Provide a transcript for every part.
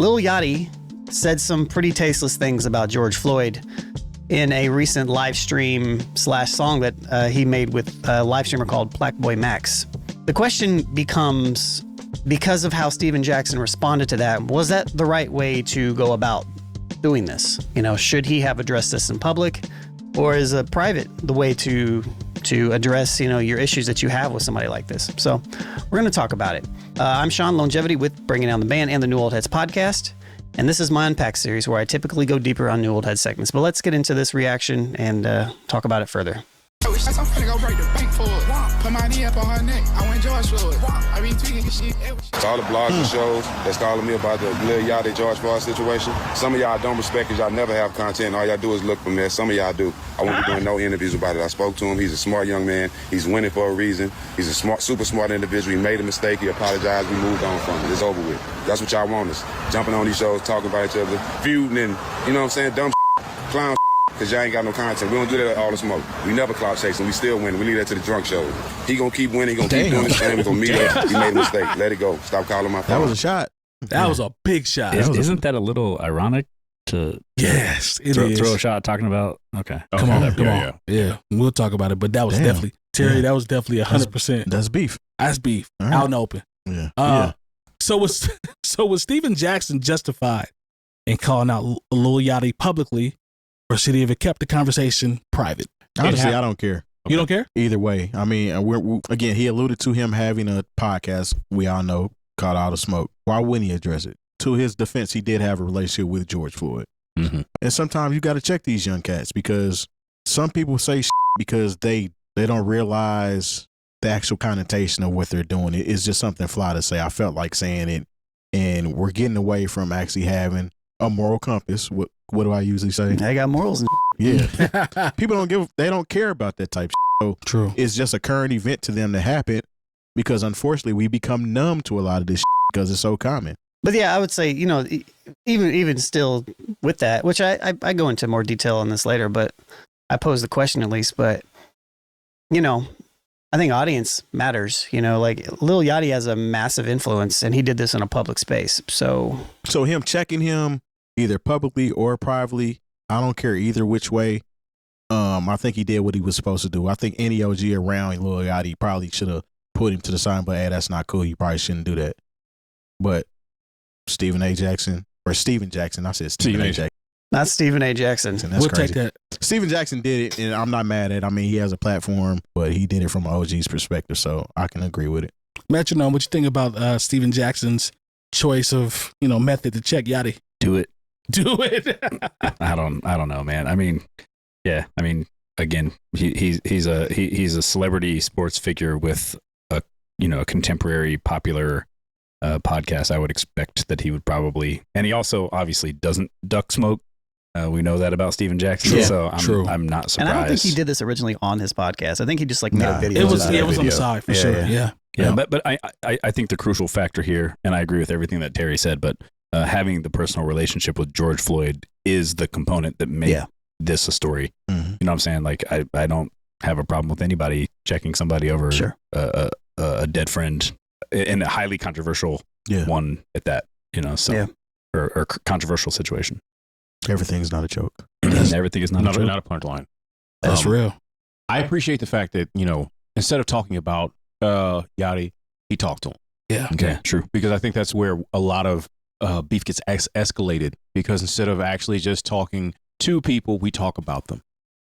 Lil Yachty said some pretty tasteless things about George Floyd in a recent live stream / song that he made with a live streamer called Black Boy Max. The question becomes, because of how Steven Jackson responded to that, was that the right way to go about doing this? You know, should he have addressed this in public, or is a private the way to address, you know, your issues that you have with somebody like this? So we're going to talk about it. I'm Sean, Lonegevity with Bringing Down the Band and the New Old Heads podcast. And this is my Unpack series where I typically go deeper on New Old Head segments. But let's get into this reaction and talk about it further. I'm finna go break the bank for it. Put my knee up on her neck. I went George Floyd. I been tweaking shit. All the blogs and shows that's calling me about the Lil Yachty, George Floyd situation. Some of y'all don't respect because y'all never have content. All y'all do is look for mess. Some of y'all do. I won't be doing no interviews about it. I spoke to him. He's a smart young man. He's winning for a reason. He's a smart, super smart individual. He made a mistake. He apologized. We moved on from it. It's over with. That's what y'all want us. Jumping on these shows, talking about each other, feuding and, you know what I'm saying, dumb clown because y'all ain't got no content. We don't do that at all the smoke. We never clout chasing. We still win. We leave that to the drunk shows. He gonna keep winning. He gonna keep doing his thing. We gonna meet up. He made a mistake. Let it go. Stop calling my phone. That was a shot. That was a big shot. Isn't that a little ironic to yes, it is. Throw a shot talking about? Okay. Come on. Yeah, we'll talk about it. But that was definitely, Terry, that was definitely 100%. That's beef. That's beef. Right. Out and open. Yeah. So was Steven Jackson justified in calling out Lil Yachty publicly, or should he have kept the conversation private? Honestly, I don't care. You don't care? Either way. I mean, again, he alluded to him having a podcast we all know called All the Smoke. Why wouldn't he address it? To his defense, he did have a relationship with George Floyd. Mm-hmm. And sometimes you got to check these young cats, because some people say because they don't realize the actual connotation of what they're doing. It's just something fly to say. I felt like saying it, and we're getting away from actually having a moral compass. What do I usually say? I got morals. Yeah. People they don't care about that type of shit. So True. It's just a current event to them to happen, because unfortunately we become numb to a lot of this shit because it's so common. But yeah, I would say, you know, even still with that, which I go into more detail on this later, but I pose the question at least. But, you know, I think audience matters. You know, like Lil Yachty has a massive influence, and he did this in a public space. So him checking him either publicly or privately, I don't care either which way. I think he did what he was supposed to do. I think any OG around Lil Yachty probably should have put him to the side, but hey, that's not cool. You probably shouldn't do that. But Steven Jackson, I said Steven A. Jackson. Not Stephen A. Jackson. That's We'll crazy. take that. Steven Jackson did it, and I'm not mad at it. I mean, he has a platform, but he did it from an OG's perspective, so I can agree with it. Metronome, what you think about Steven Jackson's choice of, you know, method to check Yachty? Do it. Do it. I don't know, man. I mean, yeah. I mean, again, he's a celebrity sports figure with a contemporary popular podcast. I would expect that he would probably, and he also obviously doesn't duck smoke. We know that about Steven Jackson, so I'm not surprised. And I don't think he did this originally on his podcast. I think he just like made a video. It was on the side for sure. Yeah. But I think the crucial factor here, and I agree with everything that Terry said, but having the personal relationship with George Floyd is the component that made this a story. Mm-hmm. You know what I'm saying? Like I don't have a problem with anybody checking somebody over a dead friend in a highly controversial one at that. You know, so or controversial situation. Everything's not a joke. Everything is not a joke. Not a punchline. That's real. I appreciate the fact that, you know, instead of talking about Yachty, he talked to him. Yeah. Okay, true. Because I think that's where a lot of beef gets escalated, because instead of actually just talking to people, we talk about them.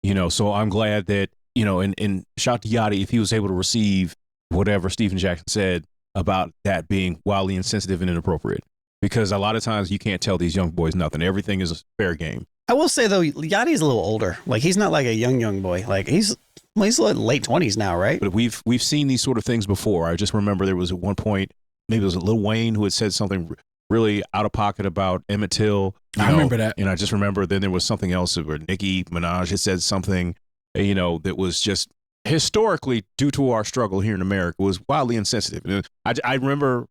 You know, so I'm glad that, you know, and shout to Yachty if he was able to receive whatever Steven Jackson said about that being wildly insensitive and inappropriate. Because a lot of times you can't tell these young boys nothing. Everything is a fair game. I will say though, Yachty's a little older. Like he's not like a young boy. Like he's like late 20s now, right? But we've seen these sort of things before. I just remember there was at one point, maybe it was Lil Wayne who had said something really out of pocket about Emmett Till. I remember that. And I just remember then there was something else where Nicki Minaj had said something, you know, that was just historically, due to our struggle here in America, was wildly insensitive. And I remember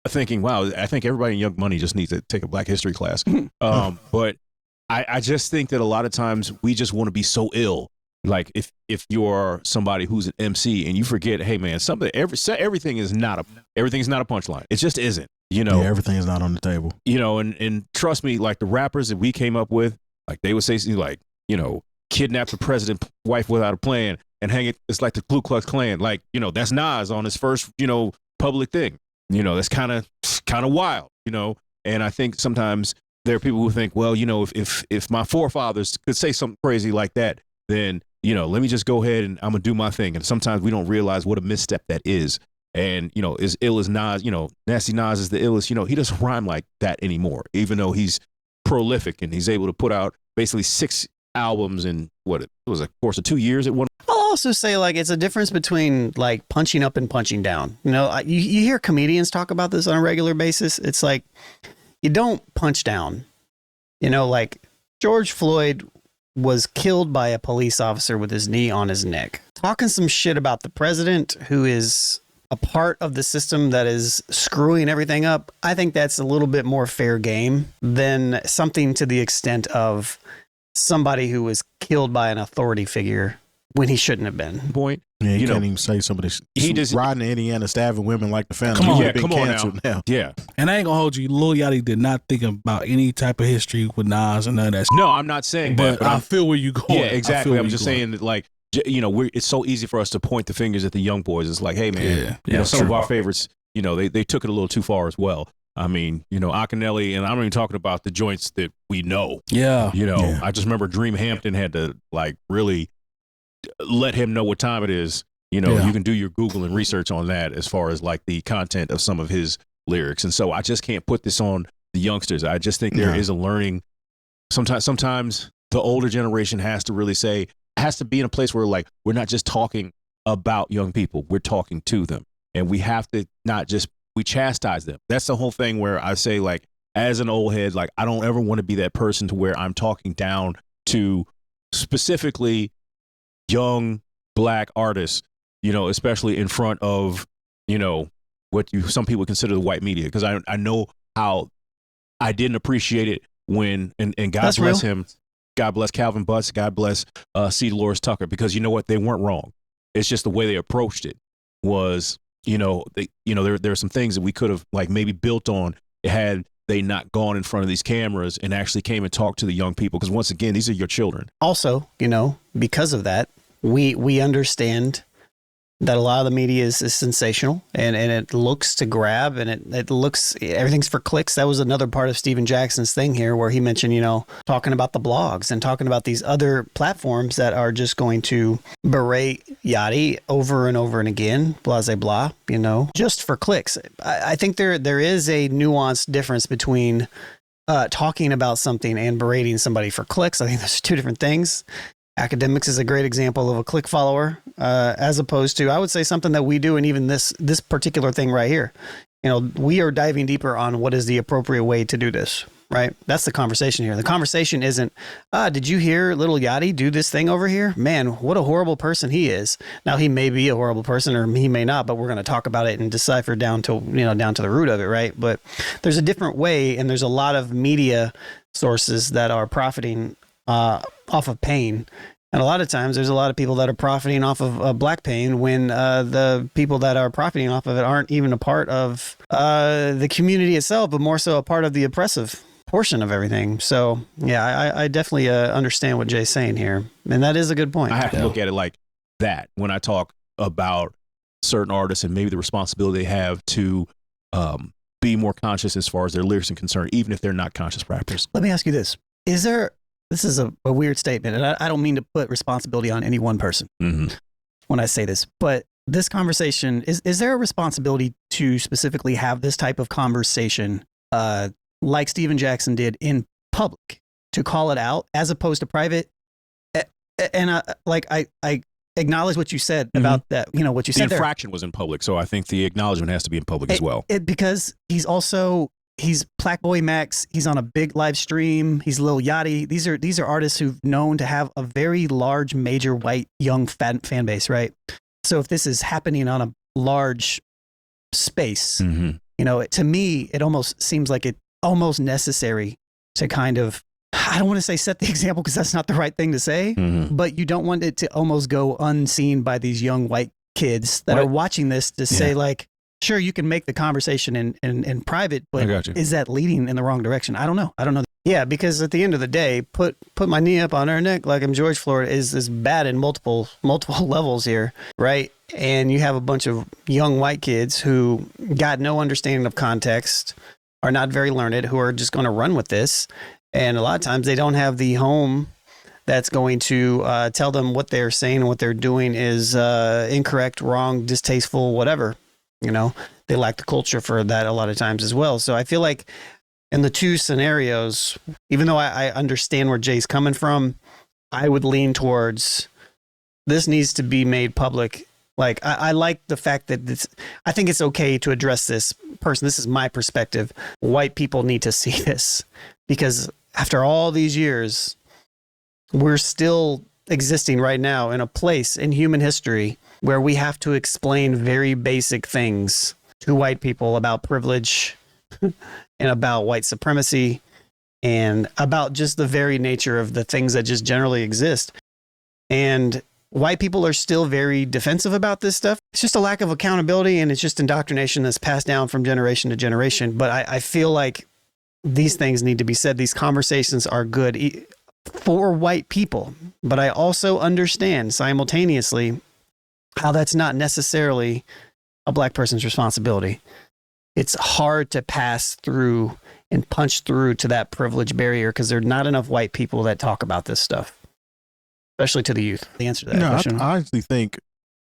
thinking, wow, I think everybody in Young Money just needs to take a Black History class. But I just think that a lot of times we just want to be so ill Like if you're somebody who's an MC and you forget, hey man, everything is not a punchline. It just isn't. You know, Yeah, everything is not on the table. You know, and trust me, like the rappers that we came up with, like they would say something like, you know, kidnap the president's wife without a plan and hang it. It's like the Ku Klux Klan. Like, you know, that's Nas on his first, you know, public thing. You know, that's kind of wild, you know. And I think sometimes there are people who think, well, you know, if my forefathers could say something crazy like that, then, you know, let me just go ahead and I'm gonna do my thing. And sometimes we don't realize what a misstep that is. And, you know, as ill as Nas, you know, Nasty Nas is the illest, you know, he doesn't rhyme like that anymore, even though he's prolific and he's able to put out basically 6 albums in what it was a course of 2 years at one. I'll also say, like, it's a difference between like punching up and punching down. You know, you hear comedians talk about this on a regular basis. It's like, you don't punch down. You know, like George Floyd was killed by a police officer with his knee on his neck. Talking some shit about the president, who is a part of the system that is screwing everything up, I think that's a little bit more fair game than something to the extent of somebody who was killed by an authority figure when he shouldn't have been. Point. Yeah, you can't know, even say somebody he just riding to Indiana stabbing women like the family. Come on. He's been Come on canceled now. Yeah. And I ain't gonna hold you. Lil Yachty did not think about any type of history with Nas and none of that. No, I'm not saying But that. I feel where you going. Yeah, exactly. I feel I'm where just you going. saying that, like, you know, it's so easy for us to point the fingers at the young boys. It's like, hey, man, Yeah. you know, some true. of our favorites, you know, they took it a little too far as well. I mean, you know, 𝗕𝗏𝗪, and I'm not even talking about the joints that we know. Yeah. You know, Yeah. I just remember Dream Hampton had to, like, really let him know what time it is. You know, Yeah. you can do your Google and research on that as far as, like, the content of some of his lyrics. And so I just can't put this on the youngsters. I just think there is a learning. Sometimes the older generation has to really say, has to be in a place where, like, we're not just talking about young people, we're talking to them. And we have to not just, we chastise them. That's the whole thing where I say, like, as an old head, like, I don't ever want to be that person to where I'm talking down to specifically young black artists, you know, especially in front of, you know, what some people consider the white media. Because I know how I didn't appreciate it when, and God That's bless real. him. God bless Calvin Butts. God bless C. Dolores Tucker, because you know what? They weren't wrong. It's just the way they approached it was, you know, there are some things that we could have, like, maybe built on had they not gone in front of these cameras and actually came and talked to the young people. Because once again, these are your children. Also, you know, because of that, we understand that a lot of the media is sensational and it looks to grab and it looks, everything's for clicks. That was another part of Steven Jackson's thing here, where he mentioned, you know, talking about the blogs and talking about these other platforms that are just going to berate Yachty over and over and again, blah, blah, blah, you know, just for clicks. I think there is a nuanced difference between talking about something and berating somebody for clicks. I think there's two different things. Academics is a great example of a click follower, as opposed to, I would say, something that we do, and even this particular thing right here. You know, we are diving deeper on what is the appropriate way to do this, right? That's the conversation here. The conversation isn't, did you hear Lil Yachty do this thing over here? Man, what a horrible person he is. Now, he may be a horrible person or he may not, but we're going to talk about it and decipher down to the root of it, right? But there's a different way, and there's a lot of media sources that are profiting off of pain. And a lot of times there's a lot of people that are profiting off of black pain when the people that are profiting off of it aren't even a part of the community itself, but more so a part of the oppressive portion of everything. So, yeah, I definitely understand what Jay's saying here. And that is a good point. I have to look at it like that when I talk about certain artists and maybe the responsibility they have to be more conscious as far as their lyrics are concerned, even if they're not conscious rappers. Let me ask you this. This is a weird statement, and I don't mean to put responsibility on any one person when I say this, but this conversation, is there a responsibility to specifically have this type of conversation like Steven Jackson did in public, to call it out as opposed to private? And I acknowledge what you said about that, you know, what you The said there. infraction was in public, so I think the acknowledgement has to be in public as well. Because he's Plaque Max. He's on a big live stream. He's Lil Yachty. These are artists who've known to have a very large, major white young fan base, right? So if this is happening on a large space, you know, to me, it almost seems like it's almost necessary to kind of I don't want to say set the example because that's not the right thing to say, but you don't want it to almost go unseen by these young white kids that are watching this to say like, sure, you can make the conversation in private, but is that leading in the wrong direction? I don't know. Yeah, because at the end of the day, put my knee up on her neck like I'm George Floyd is bad in multiple levels here, right? And you have a bunch of young white kids who got no understanding of context, are not very learned, who are just going to run with this. And a lot of times they don't have the home that's going to tell them what they're saying and what they're doing is incorrect, wrong, distasteful, whatever. You know, they lack the culture for that a lot of times as well. So I feel like in the two scenarios, even though I understand where Jay's coming from, I would lean towards this needs to be made public. Like, I like the fact that I think it's okay to address this person. This is my perspective. White people need to see this because after all these years, we're still existing right now in a place in human history where we have to explain very basic things to white people about privilege and about white supremacy and about just the very nature of the things that just generally exist. And white people are still very defensive about this stuff. It's just a lack of accountability and it's just indoctrination that's passed down from generation to generation. But I feel like these things need to be said. These conversations are good for white people. But I also understand simultaneously how that's not necessarily a black person's responsibility. It's hard to pass through and punch through to that privilege barrier because there are not enough white people that talk about this stuff, especially to the youth. The answer to that question. I actually think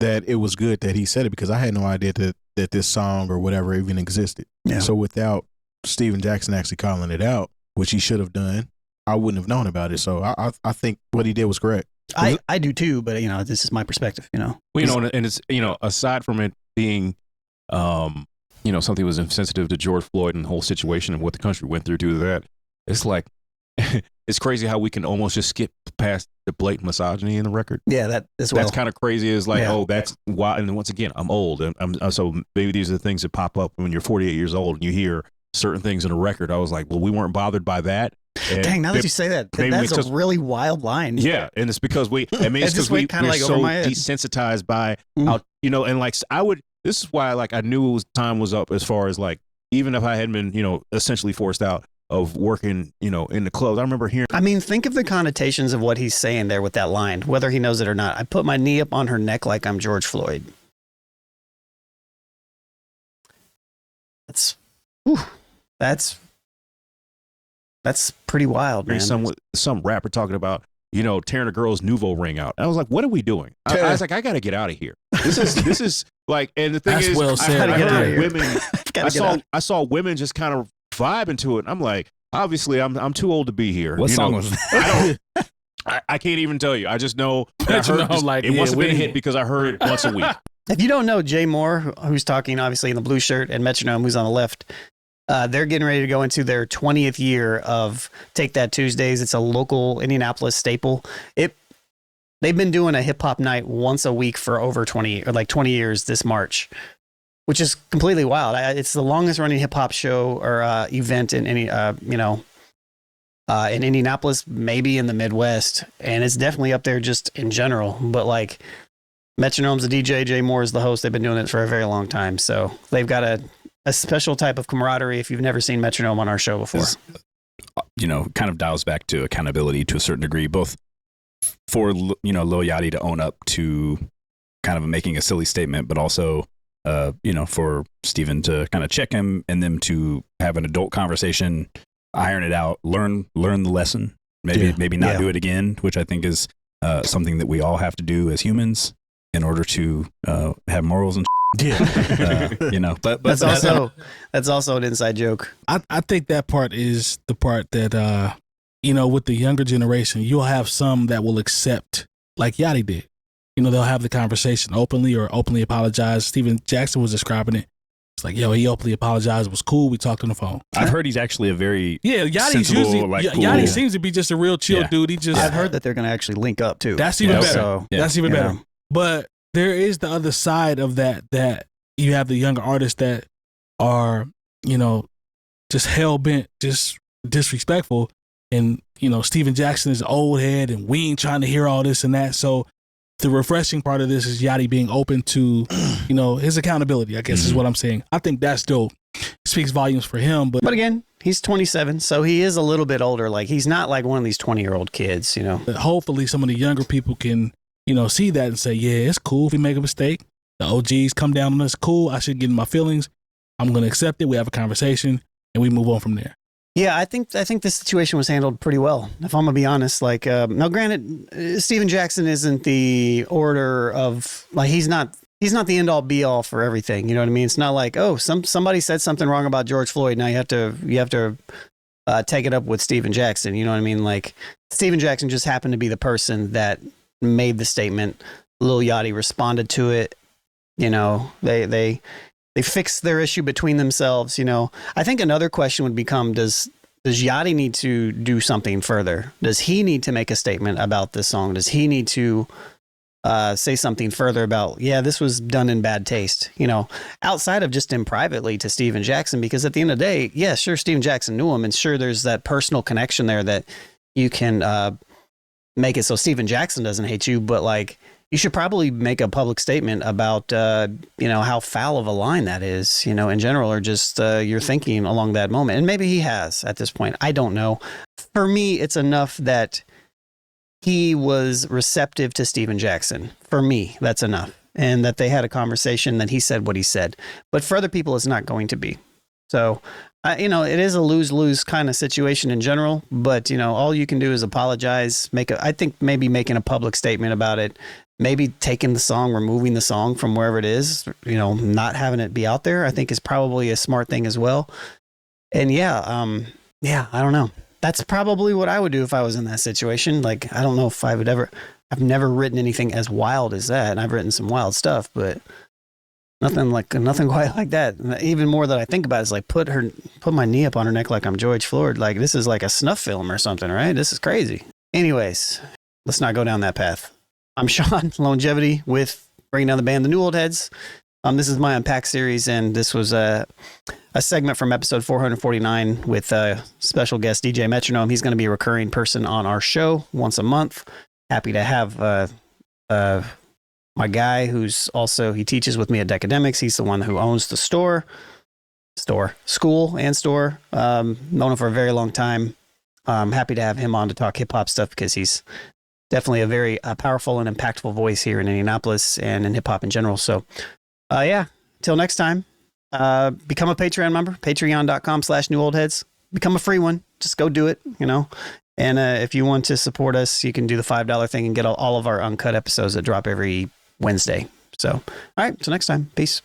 that it was good that he said it because I had no idea that this song or whatever even existed. Yeah. So without Steven Jackson actually calling it out, which he should have done, I wouldn't have known about it. So I think what he did was correct. I do too, but you know, this is my perspective, you know. Well, you know, and it's, you know, aside from it being, you know, something was insensitive to George Floyd and the whole situation and what the country went through due to that, it's like, it's crazy how we can almost just skip past the blatant misogyny in the record. Yeah, that as well. That's kind of crazy. Is like, oh, that's why. And then once again, I'm old, and so maybe these are the things that pop up when you're 48 years old and you hear certain things in a record. I was like, well, we weren't bothered by that. And dang, now that you say that, that's a really wild line. Yeah, and it's because it's because we're so desensitized by how, you know, and like this is why like I knew time was up as far as like, even if I hadn't been, you know, essentially forced out of working, you know, in the clubs. I remember hearing. I mean, think of the connotations of what he's saying there with that line, whether he knows it or not. I put my knee up on her neck like I'm George Floyd. That's pretty wild, man. Some rapper talking about, you know, tearing a girl's nouveau ring out. I was like, what are we doing? I was like, I got to get out of here. This is like, and the thing is, well said. I heard women. I saw women just kind of vibing to it. I'm like, obviously, I'm too old to be here. What song was that? I can't even tell you. I just know that it must have been a hit because I heard it once a week. If you don't know Jay Moore, who's talking obviously in the blue shirt, and Metronome, who's on the left, they're getting ready to go into their 20th year of Take That Tuesdays. It's a local Indianapolis staple. They've been doing a hip hop night once a week for over 20 years this March, which is completely wild. It's the longest running hip hop show or event in any, in Indianapolis, maybe in the Midwest. And it's definitely up there just in general. But like Metronome's the DJ, Jay Moore is the host. They've been doing it for a very long time. So they've got a special type of camaraderie if you've never seen Metronome on our show before. You know, kind of dials back to accountability to a certain degree, both for, you know, Lil Yachty to own up to kind of making a silly statement, but also, you know, for Steven to kind of check him and them to have an adult conversation, iron it out, learn the lesson, maybe not do it again, which I think is something that we all have to do as humans in order to have morals and you know, but that's also an inside joke. I think that part is the part that you know, with the younger generation, you'll have some that will accept, like Yachty did. You know, they'll have the conversation openly or openly apologize. Steven Jackson was describing it. It's like, yo, he openly apologized. It was cool. We talked on the phone. I've heard he's actually a very Yachty's sensible, usually like, cool. Yachty seems to be just a real chill dude. I've heard that they're going to actually link up too. That's even better. So, that's even better. But there is the other side of that you have the younger artists that are, you know, just hell bent, just disrespectful. And, Steven Jackson is an old head and we ain't trying to hear all this and that. So the refreshing part of this is Yachty being open to, his accountability, I guess is what I'm saying. I think that's dope. Speaks volumes for him. But again, he's 27, so he is a little bit older. Like, he's not like one of these 20-year-old kids, Hopefully some of the younger people can, see that and say, yeah, it's cool if we make a mistake. The OGs come down on us. Cool. I should get in my feelings. I'm going to accept it. We have a conversation and we move on from there. Yeah, I think this situation was handled pretty well, if I'm going to be honest. Like, now granted, Steven Jackson isn't the order of, like, he's not the end all be all for everything. You know what I mean? It's not like, oh, somebody said something wrong about George Floyd. Now you have to take it up with Steven Jackson. You know what I mean? Like, Steven Jackson just happened to be the person that made the statement. Lil Yachty responded to it. They fixed their issue between themselves. I think another question would become, does Yachty need to do something further? Does he need to make a statement about this song? Does he need to say something further about, this was done in bad taste, outside of just him privately to Steven Jackson? Because at the end of the day, yeah, sure, Steven Jackson knew him, and sure, there's that personal connection there that you can make it so Steven Jackson doesn't hate you, but like, you should probably make a public statement about, how foul of a line that is, in general, or just your thinking along that moment. And maybe he has at this point. I don't know. For me, it's enough that he was receptive to Steven Jackson. For me, that's enough. And that they had a conversation, that he said what he said. But for other people, it's not going to be. So, it is a lose-lose kind of situation in general. But, all you can do is apologize. I think maybe making a public statement about it. Maybe taking the song, removing the song from wherever it is, not having it be out there, I think is probably a smart thing as well. And I don't know. That's probably what I would do if I was in that situation. Like, I don't know if I've never written anything as wild as that. And I've written some wild stuff, but nothing quite like that. And even more that I think about is like, put my knee up on her neck like I'm George Floyd. Like, this is like a snuff film or something, right? This is crazy. Anyways, let's not go down that path. I'm Sean, Lonegevity, with bringing down the band, the New Old Heads. This is my Unpack series, and this was a segment from episode 449 with special guest DJ Metronome. He's going to be a recurring person on our show once a month. Happy to have my guy who's also, he teaches with me at Decademics. He's the one who owns the school and store. Known him for a very long time. I'm happy to have him on to talk hip-hop stuff because he's definitely a very powerful and impactful voice here in Indianapolis and in hip hop in general. So, till next time, become a Patreon member, patreon.com/newoldheads. Become a free one. Just go do it, And if you want to support us, you can do the $5 thing and get all of our uncut episodes that drop every Wednesday. So, all right, till next time. Peace.